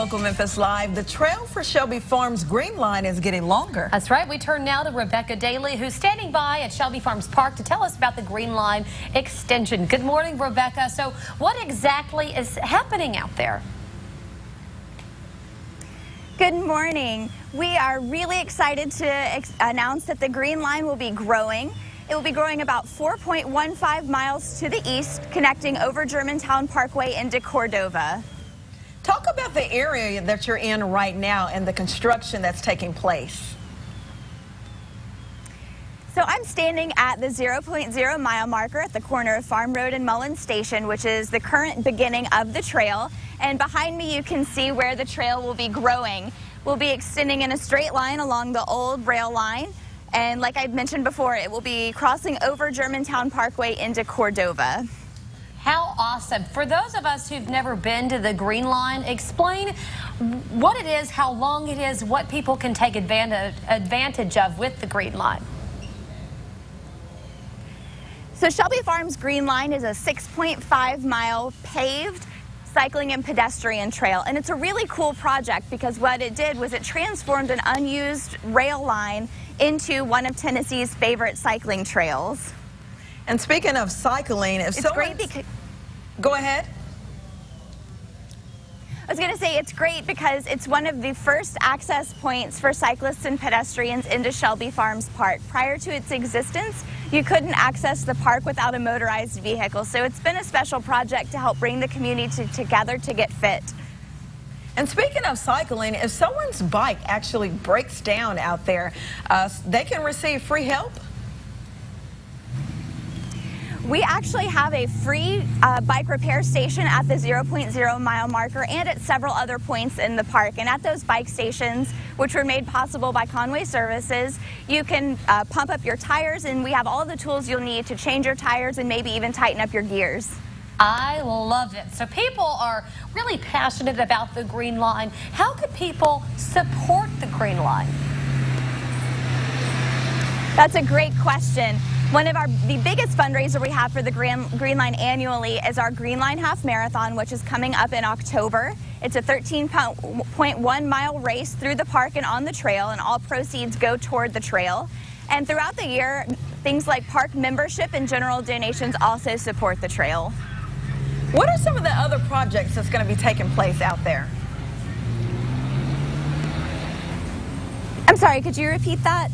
Local Memphis Live. The trail for Shelby Farms Green Line is getting longer. That's right. We turn now to Rebecca Daly, who's standing by at Shelby Farms Park to tell us about the Green Line extension. Good morning, Rebecca. So what exactly is happening out there? Good morning. We are really excited to announce that the Green Line will be growing. It will be growing about 4.15 miles to the east, connecting over Germantown Parkway into Cordova. Talk about the area that you're in right now and the construction that's taking place. So I'm standing at the 0.0 mile marker at the corner of Farm Road and Mullins Station, which is the current beginning of the trail. And behind me you can see where the trail will be growing. We'll be extending in a straight line along the old rail line. And like I mentioned before, it will be crossing over Germantown Parkway into Cordova. How awesome. For those of us who've never been to the Green Line, explain what it is, how long it is, what people can take advantage of with the Green Line. So Shelby Farms Green Line is a 6.5 mile paved cycling and pedestrian trail, and it's a really cool project because what it did was it transformed an unused rail line into one of Tennessee's favorite cycling trails. And speaking of cycling, if it's great because go ahead. I was going to say it's great because it's one of the first access points for cyclists and pedestrians into Shelby Farms Park. Prior to its existence, you couldn't access the park without a motorized vehicle, so it's been a special project to help bring the community together to get fit. And speaking of cycling, if someone's bike actually breaks down out there, they can receive free help? We actually have a free bike repair station at the 0.0 mile marker and at several other points in the park. And at those bike stations, which were made possible by Conway Services, you can pump up your tires, and we have all the tools you'll need to change your tires and maybe even tighten up your gears. I love it. So people are really passionate about the Green Line. How could people support the Green Line? That's a great question. One of the biggest fundraiser we have for the Green Line annually is our Green Line Half Marathon, which is coming up in October. It's a 13.1 mile race through the park and on the trail, and all proceeds go toward the trail. And throughout the year, things like park membership and general donations also support the trail. What are some of the other projects that's going to be taking place out there? I'm sorry, could you repeat that?